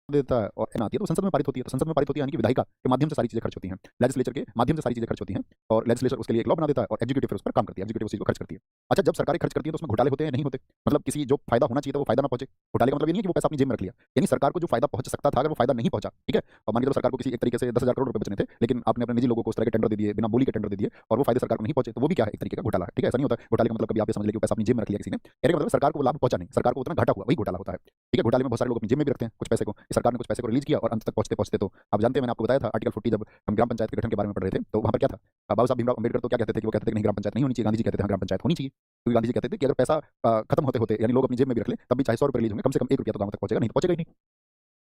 देता है और आती है तो संसद में पारित होती है। तो संसद में पारित होती है यानी कि विधायिका के माध्यम से सारी चीजें खर्च होती हैं, लेजिस्लेचर के माध्यम से सारी चीजें खर्च होती हैं, और लेजिस्लेचर उसके लिए एक लॉ बना देता है और एग्जीक्यूटिव फिर उस पर काम करती है, एग्जीक्यूटिव उस चीज को खर्च करती है। अच्छा, जब सरकारें खर्च करती है तो उसमें घोटाले होते हैं नहीं होते? मतलब किसी जो फायदा होना चाहिए था वो फायदा ना पहुंचे। घोटाले का मतलब ये नहीं है कि वो पैसा अपनी जेब में रख लिया, यानी सरकार को जो फायदा पहुंच सकता था अगर वो फायदा नहीं पहुंचा, ठीक है, और मान के चलो सरकार को किसी एक तरीके से 10,000 करोड़ रुपए बचने थे, लेकिन आपने अपने निजी लोगों को उस तरह के टेंडर दे दिए, बिना बोली के टेंडर दे दिए, और वो फायदे सरकार को नहीं पहुंचे, तो वो भी क्या है, एक तरीके का घोटाला है। ठीक है, ऐसा नहीं होता घोटाले का मतलब कभी आप ये समझ लीजिए कि पैसा अपनी जेब में रख लिया किसी ने, कहने का मतलब सरकार को वो लाभ पहुंचा नहीं, सरकार को उतना घाटा हुआ, वही घोटाला होता है। ठीक है, घोटाले में बहुत सारे लोग अपनी जेब में भी रखते हैं कुछ पैसे को, सरकार ने कुछ पैसे को रिलीज किया और अंत तक पहुंचते पहुंचते तो आप जानते हैं, मैंने आपको बताया था आर्टिकल 40 जब हम ग्राम पंचायत के गठन के बारे में पढ़ रहे थे तो वहां पर क्या था, बाबा साहब भीमराव अम्बेडकर तो क्या कहते थे कि वो कहते थे कि नहीं ग्राम पंचायत नहीं होनी चाहिए, गांधी जी कहते थे हाँ ग्राम पंचायत होनी चाहिए, क्योंकि गांधी जी कहते थे कि अगर पैसा खत्म होते होते यानी लोग अपनी जेब में भी रख ले तब भी चाहे 100 रुपए रिलीज होंगे, कम से कम 1 रुपया तो गांव तक पहुंचेगा, नहीं तो पहुंचेगा ही नहीं।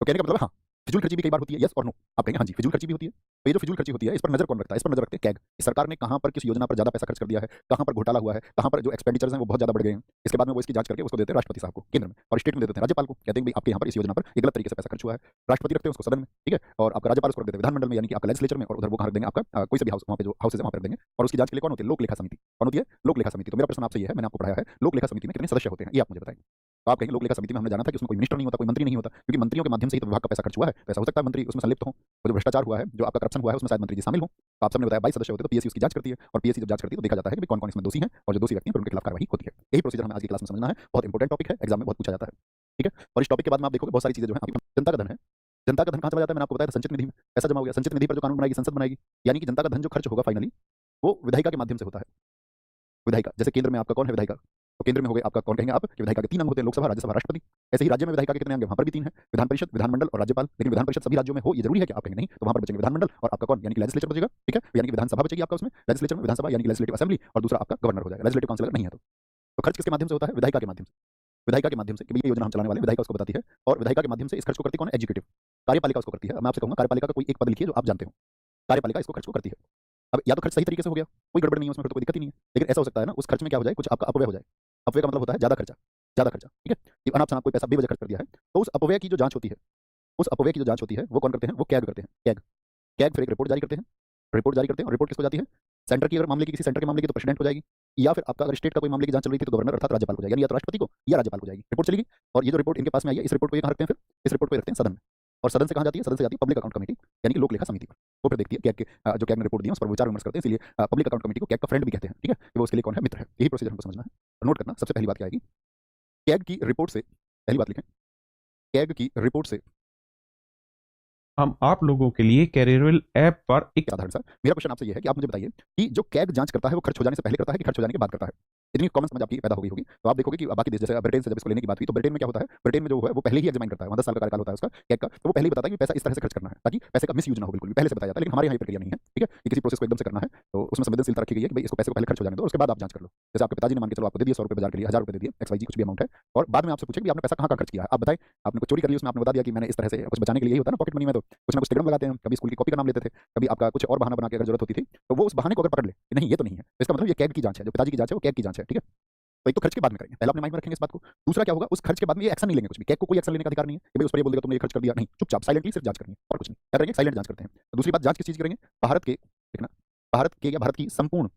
तो कहने का मतलब हाँ, फिजूल खर्ची भी कई बार होती है, यस और नो। आप कहेंगे हाँ जी फिजूल खर्ची भी होती है, तो ये जो फिजूल खर्ची होती है इस पर नजर कौन रखता है? इस पर नजर रखते हैं कैग, सरकार ने कहां पर किस योजना पर ज्यादा पैसा खर्च कर दिया है, कहां पर घोटाला हुआ है, कहां पर जो एक्सपेंडिचर्स हैं वो बहुत ज्यादा बढ़ गए हैं। इसके बाद में वो इसकी जांच करके उसको देते हैं राष्ट्रपति साहब को केंद्र में, और स्टेट में देते हैं राज्यपाल को, कहते हैं भाई आपके यहाँ पर इस योजना पर एक गलत तरीके से पैसा खर्च हुआ है, राष्ट्रपति रखते हैं उसको सदन में, ठीक है, और आपका राज्यपाल उसको रख देते हैं विधानमंडल में यानी कि आपका लेजिस्लेचर में, और उधर वो कहाँ रख देंगे आपका कोई से भी हाउस, वहाँ पे जो हाउसेज है वहाँ पर रख देंगे, और उसकी जांच के लिए कौन होती है? लोक लेखा समिति। कौन होती है? लोक लेखा समिति। तो मेरा प्रश्न आपसे ये है, मैंने आपको पढ़ाया है लोक लेखा समिति में कितने सदस्य होते हैं, ये आप मुझे बताएं। तो आप कहेंगे लोक लेखा समिति में हमने जाना था कि उसमें कोई मिनिस्टर नहीं होता, कोई मंत्री नहीं होता, क्योंकि मंत्रियों के माध्यम से ही तो विभाग का पैसा खर्च हुआ है, तो ऐसा हो सकता है मंत्री उसमें संलिप्त हो, वो जो भ्रष्टाचार हुआ है, जो आपका करप्शन हुआ है उसमें शायद मंत्री जी शामिल हो। तो आप सबने बताया 22 सदस्य होते हैं, तो पीएससी उसकी जांच करती है, और पीएससी जब जांच करती है तो देखा जाता है कि कौन कौन इसमें दोषी हैं, और जो दोषी व्यक्ति हैं फिर उनके खिलाफ कार्रवाई होती है। यही प्रोसीजर हमें आज की क्लास में समझना है, बहुत इंपॉर्टेंट टॉपिक है, एग्जाम में बहुत पूछा जाता है। ठीक है, और इस टॉपिक के बाद में आप देखोगे बहुत सारी चीजें जो है आपकी जनता का धन है, जनता का धन कहाँ चला जाता है? मैंने आपको बताया था संचित निधि में पैसा जमा हो गया, संचित निधि पर जो कानून बनाएगी संसद बनाएगी, यानी कि जनता का धन जो खर्च होगा फाइनली वो विधायिका के माध्यम से होता है। विधायिका जैसे केंद्र में आपका कौन है? विधायिका। तो केंद्र में हो गए आपका कौन कहेंगे आप कि विधायिका के 3 अंग होते हैं, लोकसभा, राज्यसभा, राष्ट्रपति। ऐसे ही राज्य में विधायिका के कितने अंग हैं? वहां पर भी 3 है, विधान परिषद, विधानमंडल और राज्यपाल। लेकिन विधान परिषद सभी राज्यों में हो ये जरूरी है कि आप कहेंगे नहीं, तो वहां पर बचेंगे विधानमंडल और आपका कौन यानी कि लेजिस्लेचर बचेगा, ठीक है, यानी कि विधानसभा बचेगी आपका उसमें, लेजिस्लेचर में विधानसभा यानी कि लेजिस्लेटिव असेंबली, और दूसरा आपका गवर्नर हो जाएगा, लेजिस्लेटिव काउंसिल अगर नहीं है तो खर्च किसके माध्यम से होता है? विधायिका के माध्यम से। विधायिका के माध्यम से कि ये योजना हम चलाने वाले हैं, विधायिका उसको बताती है, और विधायिका के माध्यम से इस खर्च को करती कौन है? एग्जीक्यूटिव, कार्यपालिका उसको करती है। अब मैं आपसे कहूंगा कार्यपालिका का कोई एक पद लिखिए जो आप जानते हो, कार्यपालिका इसको खर्च को करती है। अब या तो खर्च सही तरीके से हो गया, कोई गड़बड़ नहीं है उसमें, फिर तो कोई दिक्कत ही नहीं है, लेकिन ऐसा हो सकता है ना उस खर्च में क्या हो जाए, कुछ आपका अपव्यय हो जाए। अपव्यय का मतलब होता है ज्यादा खर्चा, ज्यादा खर्चा, ठीक है, कि अनाप शनाप कोई पैसा बेवजह खर्च कर दिया है, तो उस अपव्यय की जो जांच होती है, उस अपव्यय की जो जांच होती है वो कौन करते हैं? वो कैग करते हैं, कैग। कैग फिर एक रिपोर्ट जारी करते हैं, रिपोर्ट जारी करते हैं, और रिपोर्ट किसको जाती है? सेंटर की, अगर मामले की किसी सेंटर के मामले की तो प्रेसिडेंट को जाएगी, या फिर आपका अगर स्टेट का कोई मामले की जांच चल रही थी तो गवर्नर अर्थात राज्यपाल को जाएगी, यानी या तो राष्ट्रपति को या राज्यपाल को जाएगी, रिपोर्ट चलेगी। और ये जो रिपोर्ट इनके पास में आई है इस रिपोर्ट को ये कहाँ रखते हैं? फिर इस रिपोर्ट को रखते हैं सदन में, और सदन से कहाँ जाती है? सदन से जाती है पब्लिक अकाउंट कमेटी यानी कि लोक लेखा समिति पर। वो फिर देखती है कैग के जो कैग ने रिपोर्ट दी है उस पर विचार विमर्श करते हैं, इसलिए पब्लिक अकाउंट कमेटी को कैग का फ्रेंड भी कहते हैं, ठीक है, कि वो उसके लिए कौन है? मित्र है। यही प्रोसीजर हमको समझना है, तो नोट करना। सबसे पहली बात क्या आएगी? कैग की रिपोर्ट से, पहली बात लिखें, कैग की रिपोर्ट से हम आप लोगों के लिए कैरियरवेल ऐप पर एक साधारण सा मेरा क्वेश्चन आपसे ये है कि आप मुझे बताइए कि जो कैग जांच करता है वो खर्च हो जाने से पहले करता है कि खर्च हो जाने के बाद करता है? इतनी कॉमन समझ आपकी पैदा हो गई होगी, तो आप देखोगे कि बाकी देश जैसे ब्रिटेन से जब इसको लेने की बात हुई तो ब्रिटेन में क्या होता है? ब्रिटेन में जो है वो पहले ही एग्जामिन करता है, वहाँ 10 साल का कार्यकाल होता है उसका कैग का, तो वो पहले ही बताता है कि पैसा इस तरह से खर्च करना है ताकि पैसे का मिस यूज ना हो, बिल्कुल भी पहले से बताया जाता है। लेकिन हमारे यहाँ ये प्रक्रिया नहीं है, ठीक है, कि किसी प्रोसेस को एकदम से करना है तो उसमें संवेदनशीलता रखी गई है कि भाई इसको पैसे को पहले खर्च हो जाने दो, उसके बाद आप जांच कर लो। जैसे आपके पिताजी ने मान के चलो आपको दे दिया 100 रुपये बाजार के लिए, 1000 रुपये दे दिए, XYZ कुछ भी अमाउंट है, और बाद में आपसे पूछे कि आपने पैसा कहाँ कहाँ खर्च किया है, आप बताएं। आपने कुछ चोरी कर ली उसमें, आपने बता दिया कि मैंने इस तरह से कुछ बचाने के लिए, यही होता है ना पॉकेट मनी में, तो कुछ ना कुछ तिकड़म लगाते हैं, कभी स्कूल की कॉपी का नाम लेते थे, कभी आपका कुछ और बहाना बना के अगर जरूरत होती थी तो वो उस बहाने को अगर पकड़ ले कि नहीं ये तो नहीं है, तो इसका मतलब ये कैग की जांच है, जो पिताजी की जांच है वो कैग की जांच है, ठीक है। तो एक तो खर्च के बाद में करेंगे, पहले अपने माइंड में रखेंगे इस बात को। दूसरा क्या होगा, उस खर्च के बाद में ये एक्शन नहीं लेंगे कुछ भी, कैग को कोई एक्शन लेने का अधिकार नहीं है कि भाई उस पर ये बोल देगा तुमने ये खर्च कर दिया, नहीं, चुपचाप साइलेंटली सिर्फ जांच करनी है और कुछ नहीं। क्या करेंगे? साइलेंट जांच करते हैं। तो दूसरी बात, जांच किस चीज की करेंगे? भारत के, देखना, भारत के या भारत की संपूर्ण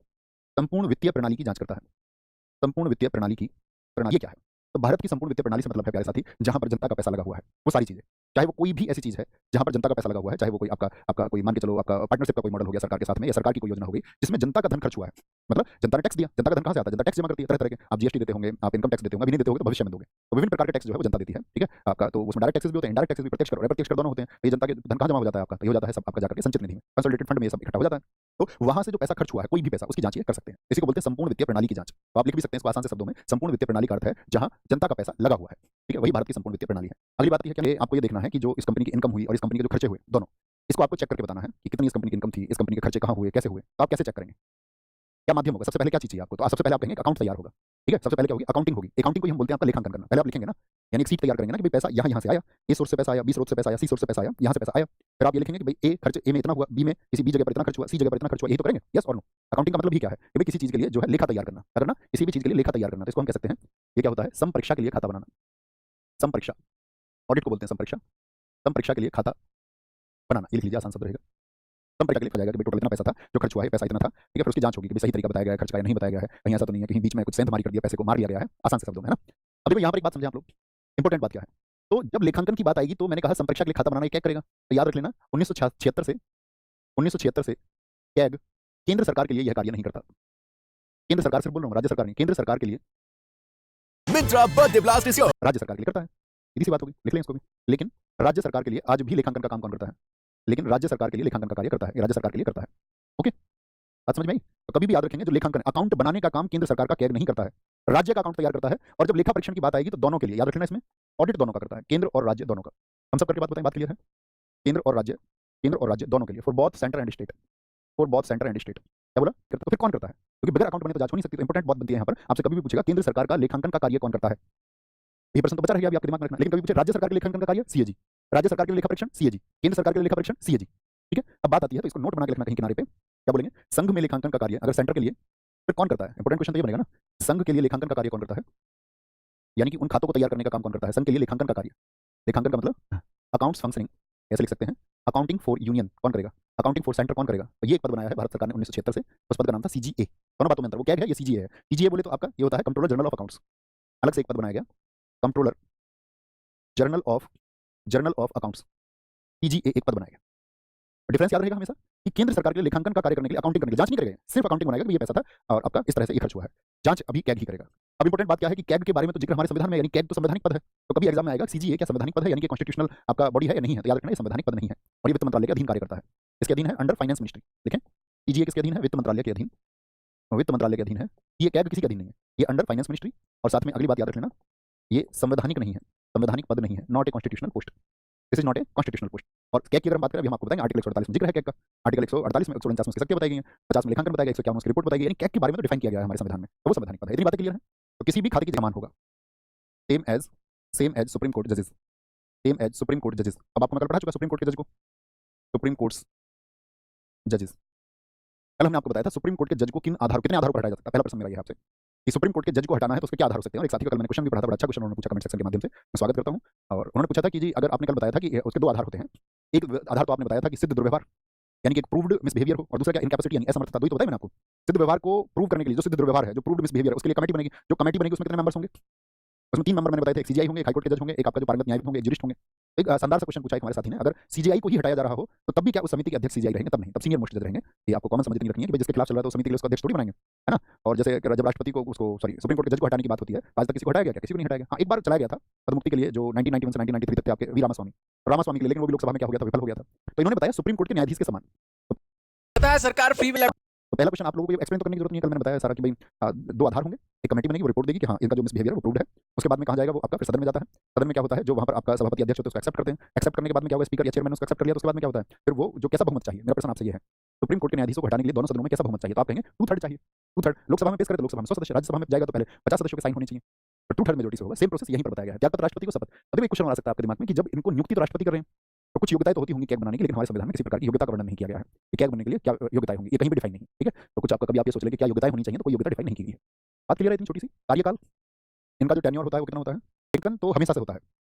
संपूर्ण वित्तीय प्रणाली की जांच करता है। संपूर्ण वित्तीय प्रणाली की, प्रणाली क्या है? तो भारत की संपूर्ण वित्तीय प्रणाली से मतलब है प्यारे साथी जहां पर जनता का पैसा लगा हुआ है, वो सारी चीजें, चाहे वो कोई भी ऐसी चीज है जहां पर जनता का पैसा लगा हुआ है, चाहे वो कोई आपका आपका कोई मान के चलो आपका पार्टनरशिप का कोई मॉडल हो गया सरकार के साथ में, या सरकार की कोई योजना हो गई जिसमें जनता का धन खर्च हुआ है, मतलब जनता ने टैक्स दिया, जनता का धन कहां से आता है? जनता टैक्स जमा करती है तरह तरह के, आप जीएसटी देते होंगे, आप इनकम टैक्स देते होंगे, अभी नहीं देते होंगे तो भविष्य में दोगे, तो विभिन्न प्रकार के टैक्स जो है वो जनता देती है, ठीक है आपका। तो उसमें डायरेक्ट टैक्सेस भी होते हैं, इनडायरेक्ट टैक्सेस भी, प्रत्यक्ष कर और अप्रत्यक्ष कर दोनों होते हैं। तो ये जनता के धन कहां जमा हो जाता है आपका? तो ये हो जाता है सब आपका जाकर के संचित निधि में, कंसोलिडेटेड फंड में ये सब इकट्ठा हो जाता है। तो वहां से जो पैसा खर्च हुआ है कोई भी पैसा, उसकी जांच ये कर सकते हैं, इसी को बोलते हैं संपूर्ण वित्तीय प्रणाली की जांच। तो आप लिख भी सकते हैं इसको आसान से शब्दों में, संपूर्ण वित्तीय प्रणाली का अर्थ है जहां जनता का पैसा लगा हुआ है, ठीक है, वही भारत की संपूर्ण वित्तीय प्रणाली है। अगली बात ये है कि आपको ये देखना है कि जो इस कंपनी की इनकम हुई और इस कंपनी के जो खर्चे हुए दोनों, इसको आपको चेक करके बताना है कि कितनी इस कंपनी की इनकम थी, इस कंपनी के खर्चे कहाँ हुए, कैसे हुए। तो आप कैसे चेक करेंगे? क्या माध्यम होगा? सबसे पहले क्या चीज चाहिए आपको? तो सबसे पहले आप कहेंगे अकाउंट तैयार होगा, ठीक है, सबसे पहले क्या होगी? अकाउंटिंग होगी। अकाउंटिंग को हम बोलते हैं आपका लेखांकन करना। पहले आप लिखेंगे ना, यानी एक सीट तैयार करेंगे ना कि भाई पैसा यहाँ यहाँ से आया, ए सोर्स से पैसा आया, बी सोर्स से पैसा आया, सी सोर्स से पैसा आया, यहाँ से पैसा आया। फिर आप ये लिखेंगे कि भाई ए खर्च ए में इतना हुआ, बी में किसी बी जगह पर इतना खर्च हुआ, सी जगह पर इतना खर्च हुआ, यही तो करेंगे, यस और नो। अकाउंटिंग का मतलब ही क्या है कि भाई किसी चीज के लिए जो है लेखा तैयार करना, करना किसी भी चीज के लिए लेखा तैयार करना, तो इसको हम कह सकते हैं ये क्या होता है? संपरीक्षा के लिए खाता बनाना। संपरीक्षा, ऑडिट को बोलते हैं संपरीक्षा। संपरीक्षा के लिए खाता बनाना, ये लिख लीजिए, आसान शब्द रहेगा। संपरीक्षा के लिए लिखा जाएगा कि भाई टोटल इतना पैसा था, जो खर्च हुआ है पैसा इतना था, ठीक है, फिर उसकी जांच होगी कि भाई सही तरीका बताया गया है खर्च का या नहीं बताया गया है, कहीं ऐसा तो नहीं है कहीं बीच में कुछ सेंध मारी कर दिया, पैसे को मार लिया गया है, आसान से शब्दों में, है ना। अब देखो यहाँ पर एक बात समझे आप लोग, इंपॉर्टेंट बात क्या है? तो जब लेखांकन की बात आएगी तो मैंने कहा संप्रेक्षक के लिए खाता बनाना ये क्या करेगा, तो याद रख लेना 1976 से कैग केंद्र सरकार के लिए यह कार्य नहीं करता। केंद्र सरकार सिर्फ बोल रहा हूँ, राज्य सरकार नहीं, केंद्र सरकार के लिए Myntra birthday blast is your. राज्य सरकार के लिए करता है, सीधी सी बात होगी, लिख लें इसको भी। लेकिन राज्य सरकार के लिए आज भी लेखांकन का काम कौन करता है? लेकिन राज्य सरकार के लिए लेखांकन का कार्य करता है, ये राज्य सरकार के लिए करता है। ओके, बात समझ में आई? तो कभी भी याद रखेंगे, जो लेखांकन अकाउंट बनाने का काम केंद्र सरकार का कैग नहीं करता है, राज्य का अकाउंट तैयार करता है। और जब लेखा परीक्षण की बात आएगी तो दोनों के लिए याद रखना, इसमें ऑडिट दोनों का करता है, केंद्र और राज्य दोनों का। हम सब करके बात बताएं, बात क्लियर है? केंद्र और राज्य दोनों के लिए, for both centre and state, for both centre and state. क्या बोला? तो फिर कौन करता है? क्योंकि बगैर अकाउंट बने तो जांच हो नहीं सकती। तो इंपॉर्टेंट बात बनती है यहाँ पर, आपसे कभी भी पूछेगा केंद्र सरकार का लेखांकन का कार्य कौन करता है, ये प्रश्न तो बचा रहेगा अभी आपके दिमाग में रखना। लेकिन कभी पूछे राज्य सरकार के लेखांकन का कार्य सीएजी, राज्य सरकार के लिए लेखा परीक्षण सीएजी, केंद्र सरकार के लिए लेखा परीक्षण सीएजी। ठीक है, अब बात आती है तो इसको नोट बना के रखना कहीं किनारे पे। क्या बोलेंगे? संघ में लेखांकन का कार्य अगर सेंटर के लिए, फिर कौन करता है? इंपॉर्टेंट क्वेश्चन तो ये बनेगा ना, संघ के लिए लेखांकन का कार्य कौन करता है, यानी कि उन खातों को तैयार करने का काम कौन करता है? संघ के लिए लेखांकन का कार्य, लेखांकन का मतलब अकाउंट्स फंक्शनिंग, ऐसे लिख सकते हैं। अकाउंटिंग फॉर यूनियन कौन करेगा? अकाउंटिंग फॉर सेंटर कौन करेगा? तो ये एक पद बनाया है भारत सरकार ने 1976 से, उस पद का नाम था सीजीए। दोनों बातों में अंतर, वो क्या है, ये सीजीए है। सीजीए बोले तो आपका ये होता है कंट्रोलर जनरल ऑफ अकाउंट्स, अलग से एक पद बनाया गया, controller journal of accounts, CGA एक पद बनाया गया। डिफरेंस याद रहेगा हमेशा कि केंद्र सरकार के लिए लेखांकन का कार्य करने के लिए अकाउंटिंग करने के लिए जांच नहीं करेगा, सिर्फ अकाउंटिंग बनाएगा कि ये पैसा था और आपका इस तरह से ये खर्च हुआ है, जांच अभी कैग ही करेगा। अब इंपॉर्टेंट बात क्या है कि कैग के बारे में तो जिक्र हमारे संविधान में, यानी कैग तो संवैधानिक पद है। तो कभी एग्जाम में आएगा सीजीए क्या संवैधानिक पद है, यानी कि कॉन्स्टिट्यूशनल आपका बॉडी है या नहीं है, तो याद रखना ये संवैधानिक पद नहीं है और ये वित्त मंत्रालय के अधीन कार्य करता है। इसके अधीन है, अंडर फाइनेंस मिनिस्ट्री। देखें, सीजीए किसके अधीन है? वित्त मंत्रालय के अधीन, वित्त मंत्रालय के अधीन है। ये कैग किसी के अधीन नहीं है, ये अंडर फाइनेंस मिनिस्ट्री। और साथ में अगली बात याद रख लेना, ये संवैधानिक नहीं है, संवैधानिक पद नहीं है, not a constitutional post, this is not a constitutional post. और कैग की अगर हम बात करें, अभी हम आपको बताएंगे आर्टिकल 148 में जिक्र है कैग का, आर्टिकल 148 में 149 में उसकी शक्तियां बताई गई हैं, 50 में लेखांकन बताया गया, 151 में उसकी रिपोर्ट बताई गई, यानी कैग के बारे में तो डिफाइन किया गया है हमारे संविधान में, तो वो संवैधानिक पद है। इतनी बातें क्लियर है? तो किसी भी खाते की जमान होगा, सेम एज सुप्रीम कोर्ट जजेस, सेम एज सुप्रीम कोर्ट जजेस। अब आपको मैं कल पढ़ा चुका सुप्रीम कोर्ट के जज को, सुप्रीम कोर्ट्स जजेस। कल हमने आपको बताया था सुप्रीम कोर्ट के जज को किन आधारों, कितने आधारों पर हटाया जा सकता है। पहला प्रश्न मेरा ये है आपसे कि सुप्रीम कोर्ट के जज को हटाना है तो उसके क्या आधार हो सकते हैं। और एक साथी को कल मैंने क्वेश्चन भी पढ़ा था, बड़ा अच्छा क्वेश्चन उन्होंने पूछा कमेंट सेक्शन के माध्यम से, मैं स्वागत करता हूं। और उन्होंने पूछा था कि जी अगर आपने कल बताया था कि उसके दो आधार होते हैं, एक आधार तो आपने बताया था कि सिद्ध दुर्व्यवहार, यानी कि एक प्रूव्ड मिसबिहेवियर हो, और दूसरा क्या इनकैपेसिटी यानी असमर्थता। दो ही तो बताया मैंने आपको। सिद्ध व्यवहार को प्रूव करने के लिए, जो सिद्ध दुर्व्यवहार है, जो प्रूव्ड मिसबिहेवियर, उसके लिए कमेटी बनेगी। जो कमेटी बनेगी उसमें कितने मेंबर्स होंगे? उसमें 3 मेंबर मैंने बताए थे, एक सीजीआई होंगे, एक हाईकोर्ट के जज होंगे, एक आपका जो पारंगत न्यायाधीश होंगे, एक जुरिस्ट होंगे। एक शानदार सा क्वेश्चन पूछा है हमारे साथी ने, अगर सीजीआई को ही हटाया जा रहा हो तो तब भी क्या उस समिति के अध्यक्ष सीजीआई रहेंगे? तब नहीं, तब सीनियर मोस्ट जज रहेंगे। ये आपको कॉमन समझ नहीं रखनी है कि भाई जिसके खिलाफ चल रहा है तो समिति के लिए उसको अध्यक्ष थोड़ी बनाएंगे, है ना। और जैसे जब राष्ट्रपति को उसको सुप्रीम कोर्ट के जज को हटाने की बात होती है, आज तक किसी को हटाया गया क्या? किसी को नहीं हटाया गया। हाँ, एक बार चलाया गया था पदमुक्ति के लिए, जो 1991 से 1993 तक थे आपके वी रामास्वामी के लिए, लेकिन वो भी लोकसभा में क्या हो गया था, विफल हो गया था। तो इन्होंने बताया सुप्रीम कोर्ट के न्यायाधीश के समान। पता है सरकार फ्री में तो पहला क्वेश्चन आप लोगों को एक्सप्लेन तो करने की जरूरत नहीं है, कल मैंने बताया सारा कि भाई दो आधार होंगे, एक कमेटी बनेगी, वो रिपोर्ट देगी कि हाँ इनका जो मिसबिहेवियर है वो प्रूव्ड है। उसके बाद में कहा जाएगा, वो आपका फिर सदन में जाता है। सदन में क्या होता है, जो वहाँ पर आपका सभापति अध्यक्ष होते हैं उसको एक्सेप्ट करते हैं। एक्सेप्ट करने के बाद में क्या होगा, स्पीकर या चेयरमैन उसको एक्सेप्ट कर लिया, तो उसके बाद में क्या होता है, फिर वो जो कैसा बहुमत चाहिए, मेरा प्रश्न आपसे ये है, सुप्रीम कोर्ट के न्यायाधीशों को हटाने के लिए दोनों सदनों में कैसा बहुमत चाहिए? तो आप कहेंगे 2/3 चाहिए। 2/3 लोकसभा में पेश करे तो लोकसभा में 100 सदस्य, राज्यसभा में जाएगा तो पहले 50 सदस्यों के साइन होने चाहिए, फिर 2/3 मेजोरिटी से होगा। सेम प्रोसेस यहीं पर बताया गया है। त्यागपत्र राष्ट्रपति को शपथ। अभी एक क्वेश्चन आ सकता है आपके दिमाग में कि जब इनको नियुक्ति तो राष्ट्रपति कर रहे हैं तो कुछ योग्यताएं तो होती होंगी कैग बनाने की, लेकिन हमारे संविधान में किसी प्रकार की योग्यता का वर्णन नहीं किया गया है कि कैग बनने के लिए क्या योग्यताएं होंगी, ये कहीं भी डिफाइन नहीं है। ठीक है, तो कुछ आपका कभी आप ये सोच लेंगे क्या योग्यताएं होनी चाहिए, तो कोई योग्यता डिफाइन नहीं की गई है। बात क्लियर है? इतनी छोटी सी। कार्यकाल, इनका जो टेन्योर होता है वो कितना होता है? लेकिन तो हमेशा से होता है,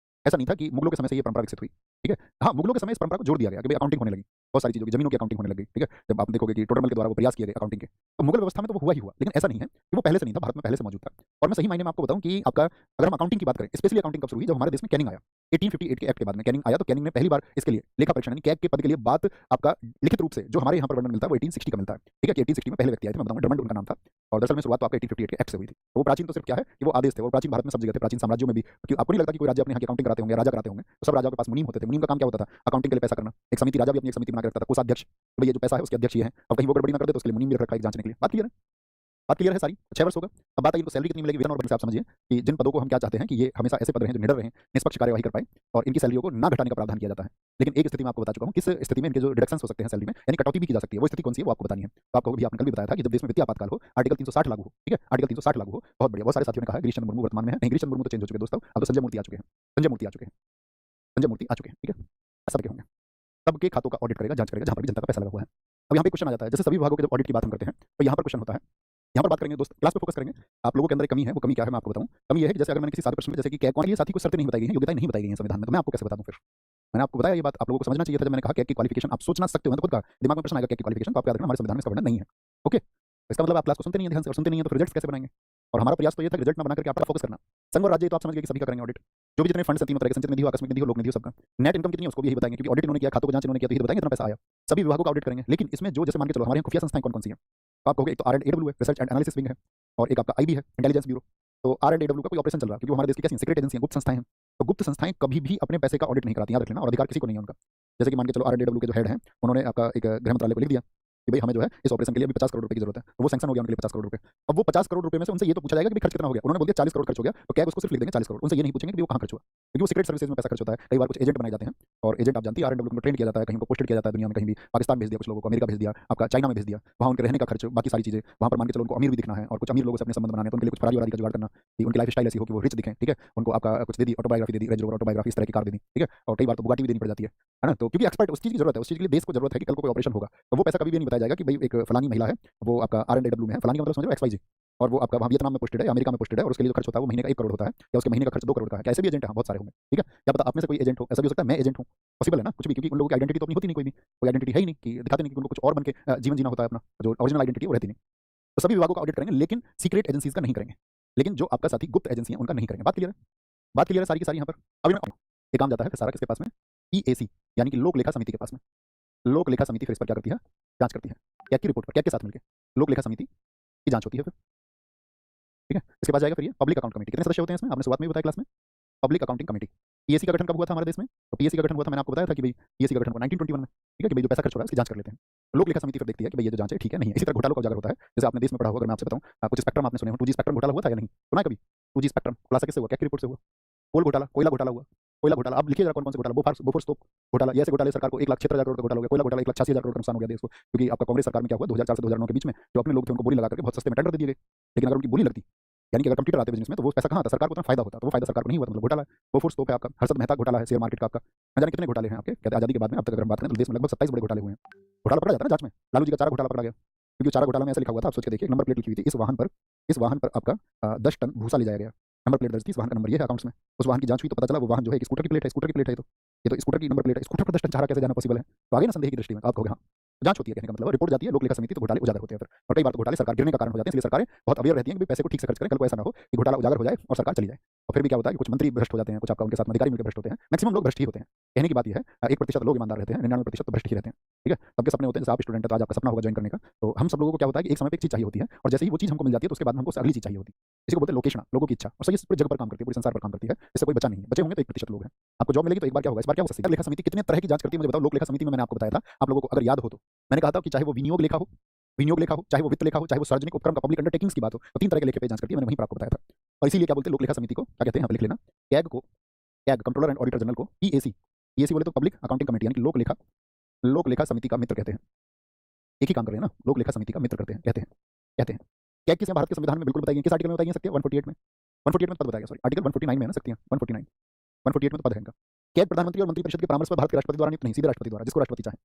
ऐसा नहीं था कि मुगलों के समय से ये परंपरा विकसित हुई। ठीक है, हाँ, मुगलों के समय इस परंपरा को जोड़ दिया गया कि भाई अकाउंटिंग होने लगी, बहुत सारी चीजों की, जमीनों की अकाउंटिंग होने लगी। ठीक है, जब आप देखोगे कि टोडरमल के द्वारा वो प्रयास किए गए अकाउंटिंग के, तो मुगल व्यवस्था में तो वो हुआ ही हुआ, लेकिन ऐसा नहीं है कि वो पहले से नहीं था, भारत में पहले से मौजूद था। और मैं सही मायने में आपको बताऊं कि आपका अगर हम अकाउंटिंग की बात करें, स्पेशली अकाउंटिंग कब शुरू हुई, जब हमारे देश में कैनिंग आया 1858 के एक्ट के बाद में कैनिंग आया, तो कैनिंग ने पहली बार इसके लिए लेखा परीक्षण यानी कैग के पद के लिए बात आपका लिखित रूप से जो हमारे यहाँ पर वर्णन मिलता है वो 1860 का मिलता है। ठीक है, कि 1860 में पहले व्यक्ति आए थे, मैं बताऊंगा, ड्रमंड उनका नाम था। और दरअसल में शुरुआत तो आपका 1858 के एक्ट से हुई थी। वो प्राचीन तो सिर्फ क्या है कि वो आदेश थे, वो प्राचीन भारत में सब जगह थे, प्राचीन साम्राज्यों में भी। क्योंकि आपको नहीं लगता कि कोई राज्य अपने यहाँ की अकाउंटिंग कराते होंगे, राजा कराते होंगे, तो सब राजाओं के पास मुनीम होते थे। मुनीम का काम क्या होता था? अकाउंटिंग के लिए पैसा करना। एक समिति, राजा भी अपनी एक समिति बना के रखता था, कोषाध्यक्ष, तो ये जो पैसा है उसके अध्यक्ष ये है। अब कहीं वो गड़बड़ी ना कर दे तो उसके लिए मुनीम भी रखा है जांचने के लिए। बात क्लियर है? बात क्लियर है सारी? 6 वर्ष होगा। अब बात आई इनको सैलरी कितनी मिलेगी, वेतन और बोनस। आप समझिए कि जिन पदों को हम क्या चाहते हैं कि ये हमेशा ऐसे पद रहें जो निडर रहें, निष्पक्ष कार्यवाही कर पाए और इनकी सैलरियों को ना घटाने का प्रावधान किया जाता है। लेकिन एक स्थिति में आपको बता चुका हूं, किस स्थिति में इनके जो डिडक्शंस हो सकते हैं सैलरी में, यानी कटौती भी की जा सकती है, वो स्थिति कौन सी है वो आपको बतानी है। तो आपको भी आपने कल भी बताया था कि जब देश में वित्तीय आपातकाल हो, आर्टिकल 360 लागू हो। ठीक है, आर्टिकल 360 लागू हो। बहुत बढ़िया, बहुत सारे साथियों ने कहा है गिरीश चंद्र मुर्मू वर्तमान में है। नहीं, गिरीश चंद्र मुर्मू तो चेंज हो चुके दोस्तों, अब तो संजय मूर्ति आ चुके हैं। संजय मूर्ति आ चुके हैं, संजय मूर्ति आ चुके हैं। ठीक है, सबके होंगे, सबके खातों का ऑडिट करेगा, जांच करेगा जहां पर भी जनता का पैसा लगा हुआ है। अब यहाँ पे क्वेश्चन आ जाता है, जैसे सभी विभागों के जब ऑडिट की बात हम करते हैं तो यहाँ पर क्वेश्चन होता है, यहाँ पर बात करेंगे दोस्त, क्लास पे फोकस करेंगे। आप लोगों के अंदर एक कमी है, वो कमी क्या है मैं आपको बताऊं। कमी यह है कि जैसे अगर मैंने किसी साथी प्रश्न में, जैसे कि कैग कौन, ये साथी को शर्तें नहीं बताई गई हैं, योग्यताएं नहीं बताई गई हैं संविधान में, तो मैं आपको कैसे बता दूं? फिर मैंने आपको बताया ये बात, आप लोगों को समझना चाहिए था जब मैंने कहा कैग की क्वालिफिकेशन आप सोचना सकते हो, तो खुद का दिमाग में प्रश्न आएगा कैग की क्वालिफिकेशन, तो आप याद रखना हमारे संविधान में इसका वर्णन नहीं है। ओके, इसका मतलब आप क्लास को सुनते नहीं है ध्यान से, और सुनते नहीं है तो फिर रिजल्ट्स कैसे बनाएंगे? और हमारा प्रयास तो ये था कि रिजल्ट ना बना करके आपका फोकस करना। संघ और राज्य तो आप समझ गए कि सभी का करेंगे ऑडिट, जो भी जितने फंड्स हैं तीनों तरह के, संचित निधि हो, आकस्मिक निधि हो, लोक निधि हो, सबका नेट इनकम कितनी है उसको भी यही बताएंगे, क्योंकि ऑडिट इन्होंने किया, खातों को जांच इन्होंने किया, तो ये बताएंगे इतना पैसा आया। सभी विभागों का ऑडिट करेंगे, लेकिन इसमें जो जैसे मान के चलो हमारे यहाँ खुफिया संस्थाएं कौन कौन सी हैं, तो आप कहोगे एक तो R&AW है, रिसर्च एंड एनालिसिस विंग है, और एक आपका IB है, इंटेलिजेंस ब्यूरो। तो R&AW का कोई ऑपरेशन चल रहा है, क्योंकि हमारे देश की कैसी सीक्रेट एजेंसी है, गुप्त संस्थाएं हैं, तो गुप्त संस्थाएं कभी भी अपने पैसे का ऑडिट नहीं कराती, याद रखना, और अधिकार किसी को नहीं है उनका। जैसे कि मान के चलो R&AW के जो हेड हैं, उन्होंने आपका एक गृह मंत्रालय को लिख दिया कि भाई हमें जो है इस ऑपरेशन के लिए अभी 50 करोड़ रुपए की जरूरत है, तो वो सैंक्शन हो गया उनके लिए 50 करोड़ रुपए। अब वो 50 करोड़ रुपए में से उनसे ये तो पूछा जाएगा कि भाई खर्च कितना हो गया, उन्होंने बोल दिया 40 करोड़ खर्च हो गया, तो क्या उसको सिर्फ लिख देंगे 40 करोड़, उनसे ये नहीं पूछेंगे कि वो कहाँ खर्च हुआ, क्योंकि वो सीक्रेट सर्विसेज में पैसा खर्च होता है। कई बार कुछ एजेंट बनाए जाते हैं, और एजेंट आप जानती है R&AW में ट्रेन किया जाता है, कहीं को पोस्टेड किया जाता है दुनिया में, कहीं भी पाकिस्तान भेज दिया कुछ लोगों को, अमेरिका भेज दिया, आपका चाइना में भेज दिया, वहाँ उनके रहने का खर्च, बाकी सारी चीजें, वहाँ पर मान के चलो उनको अमीर भी दिखना है और कुछ अमीर लोगों से अपने संबंध बनाने, तो उनके लिए कुछ फरारी वरारी का जुगाड़ करना कि उनकी लाइफ स्टाइल ऐसी हो कि वो रिच दिखें, ठीक है, उनको आपका कुछ दे दी, ऑटोबायोग्राफी दे दी, रेंज रोवर ऑटोबायोग्राफी, इस तरह की कार दे दी, ठीक है, और कई बार तो बुगाटी भी देनी पड़ जाती है ना, तो क्योंकि एक्सपर्ट उस चीज की जरूरत है, उस चीज के लिए देश को जरूरत है कि कल को कोई ऑपरेशन होगा, तो वो पैसा कभी भी नहीं बताया जाएगा कि भाई एक फलानी महिला है, वो आपका R&AW में है, फलानी का मतलब समझो XYZ, और वो आपका वहाँ वियतनाम में पोस्टेड है, अमेरिका में पोस्टेड है, और उसके लिए जो खर्च होता है वो महीने का 1 करोड़ होता है, या उसके महीने का खर्च 2 करोड़ का है, ऐसे भी एजेंट हैं बहुत सारे होंगे, ठीक है, क्या पता आप में से कोई एजेंट हो, ऐसा भी हो सकता है मैं एजेंट हूँ, पॉसिबल है ना कुछ भी, क्योंकि उन लोगों की आइडेंटिटी तो अपनी होती नहीं, कोई आइडेंटिटी है ही नहीं, कि दिखाते नहीं कि उनको कुछ और बन के जीवन जीना होता है, अपना जो ओरिजिनल आइडेंटिटी वो रहती नहीं। तो सभी विभागों का ऑडिट करेंगे, लेकिन सीक्रेट एजेंसीज का नहीं करेंगे, लेकिन जो आपका साथी गुप्त एजेंसी है उनका नहीं करेंगे। बात क्लियर है? बात क्लियर है सारी की सारी यहाँ पर। अभी एक काम जाता है फिर सारा किसके पास में, EAC यानी कि लोक लेखा समिति के पास में। लोक लेखा समिति फिर इस पर क्या करती है, जांच करती है, कैग की रिपोर्ट पर, कैग के साथ मिलकर लोक लेखा समिति की जांच होती है फिर, ठीक है। इसके बाद जाएगा फिर ये पब्लिक अकाउंट कमेटी, कितने सदस्य होते हैं इसमें, आपने शुरुआत में भी बताया क्लास में, पब्लिक अकाउंटिंग कमेटी। PAC का गठन कब हुआ था हमारे देश में, तो PAC का गठन हुआ था, मैंने आपको बताया था कि भाई PAC का गठन हुआ 1921 में, ठीक है, कि भाई जो पैसा खर्च हो रहा है इसकी जांच कर लेते हैं। लोक लेखा समिति फिर देखती है कि भाई ये जो जांच है ठीक है नहीं है। इसी तरह घोटालों का उजागर होता है, जैसे आपने देश में पढ़ा होगा, अगर मैं आपसे बताऊं, कुछ स्पेक्ट्रम आपने सुने हो, 2G स्पेक्ट्रम घोटाला हुआ था या नहीं, सुना है कभी? 2G स्पेक्ट्रम खुलासा किससे हुआ, क्या की रिपोर्ट से हुआ? कोल घोटाला, कोयला घोटाला हुआ, कोयला घोटाला, अब लिखिए जरा कौन कौन से घोटाला, बोफोर्स तोप घोटाला, ये ऐसे घोटाले सरकार को 1,76,000 करोड़ का घोटाला हो गया, कोयला घोटाला 1,86,000 करोड़ का नुकसान हो गया देश को, क्योंकि आपका कांग्रेस सरकार में क्या हुआ 2004 से 2009 के बीच में, जो अपने लोग थे उनको बोली लगा करके बहुत सस्ते में टेंडर दे दिए गए, लेकिन अगर उनकी बोली लगती, यानी कि अगर कंप्यूटर आते बिजनेस में, तो वो पैसा कहाँ आता, सरकार को उतना फायदा होता, तो वो फायदा सरकार को नहीं हुआ, तो मतलब घोटाला है। बोफोर्स तोप है आपका, हर्षद मेहता घोटाला है, शेयर मार्केट का आपका, न जाने कितने घोटाले हैं आपके, कहते आजादी के बाद में अब तक अगर हम बात करें तो देश में लगभग 27 बड़े घोटाले हुए हैं। घोटाला पकड़ा जाता है ना जांच में, लालू जी का चारा घोटाला पकड़ा गया, क्योंकि चारा घोटाला में ऐसा लिखा हुआ था, आप सोच के देखिए, नंबर प्लेट लिखी हुई थी, इस वाहन पर आपका 10 टन भूसा ले जाया गया, नंबर प्लेट दर्ज थी, इस वाहन का नंबर ये है अकाउंट्स में, उस वाहन की जांच हुई तो पता चला वो वाहन जो है एक स्कूटर की प्लेट है, स्कूटर की प्लेट है, ये तो स्कूटर की नंबर प्लेट है, स्कूटर पर 10 टन चारा कैसे जाना पॉसिबल है, तो आगे ना संदेह की दृष्टि में आप कहोगे हाँ जांच होती है, कहने का मतलब रिपोर्ट जाती है लोक लेखा समिति, तो घोटाले उजागर होते हैं फिर, और कई बार तो घोटाले सरकार गिरने का कारण हो जाते हैं, इसलिए सरकारें बहुत अवेयर रहती हैं कि पैसे को ठीक से खर्च करें, कल को ऐसा ना हो कि घोटाला उजागर हो जाए और सरकार चली जाए। और फिर भी क्या होता है कि कुछ मंत्री भ्रष्ट हो जाते हैं, कुछ आपका उनके साथ अधिकारी मिलकर भ्रष्ट होते हैं, मैक्सिमम लोग भ्रष्ट ही होते हैं। कहने की बात यह है 1% लोग ईमानदार रहते हैं, 99% तो भ्रष्ट ही रहते हैं, ठीक है। सबके सपने होते हैं, जैसे आप स्टूडेंट है तो आज आपका सपना होगा ज्वाइन करने का, तो हम सब लोगों को क्या होता है कि एक समय पे एक चीज चाहिए होती है, और जैसे ही वो चीज हमको मिल जाती है तो उसके बाद हमको अगली चीज चाहिए होती है, इसी को बोलते हैं लोकेशन, लोगों की इच्छा, और सही पूरी जगह पर काम करती है, पूरे संसार पर काम करती है, इससे कोई बचा नहीं है, बचे होंगे तो 1% लोग हैं। आपको जॉब मिलेगी तो एक बार क्या होगा, इस बार क्या हो सकता है, लेखा समिति कितने तरह की जांच करती है मुझे बताओ। लोक लेखा समिति में मैंने आपको बताया था, आप लोगों को अगर याद हो तो मैंने कहा था कि चाहे वो विनियोग लेखा हो, चाहे वो वित्त लेखा हो, चाहे वो सार्वजनिक उपक्रम का पब्लिक अंडरटेकिंग्स की बात हो, तो 3 तरह के लेखे पे जांच करती है, मैंने वहीं पर आपको बताया था। और इसीलिए क्या बोलते हैं लोक लेखा समिति को, क्या कहते हैं यहाँ पे लिख लेना, CAG controller and auditor general को EAC बोले तो पब्लिक अकाउंटिंग कमेटी, यानी कि लोक लेखा समिति का मित्र कहते हैं। एक ही काम कर रहे हैं ना, लोक लेखा समिति का मित्र कहते हैं। कैग किस भारत के संविधान में बिल्कुल बताइए, किस आर्टिकल में बताइए सकते हैं, 148 में पद बताया, सॉरी आर्टिकल 149 में है ना, सकती हैं 148 में तो पद है इनका। कैग प्रधानमंत्री और मंत्रिपरिषद के परामर्श पर भारत के राष्ट्रपति द्वारा नियुक्त नहीं, सीधे राष्ट्रपति द्वारा, जिसको राष्ट्रपति चाहे।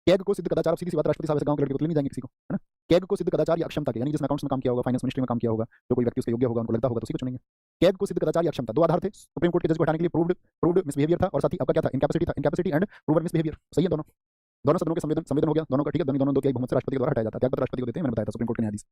कैग को सिद्ध कदाचार, सीधी सी बात, राष्ट्रपति साहब ऐसे गांव के लड़के को नहीं जाएंगे किसी को, है ना। कैग को सिद्ध कदाचार या अक्षमता के, यानी जिसने अकाउंट्स में काम किया होगा, फाइनेंस मिनिस्ट्री में काम किया होगा, जो कोई व्यक्ति उसके योग्य होगा, उनको लगता होगा तो उसी को चुनेंगे। कैग को सिद्ध कदाचार या अक्षमता 2 आधार थे, सुप्रीम कोर्ट के जज को हटाने के लिए प्रूव्ड मिसबिहेवियर था, और साथ ही आपका क्या था, इनकैपेसिटी एंड प्रूवन मिसबिहेवियर, सही है दोनों सदनों के संवेदन हो गया दोनों का, ठीक है, दोनों 2 बहुमत से राष्ट्रपति के द्वारा हटाया जाता है। त्यागपत्र राष्ट्रपति को देते हैं, मैंने बताया था, सुप्रीम कोर्ट के न्यायाधीश।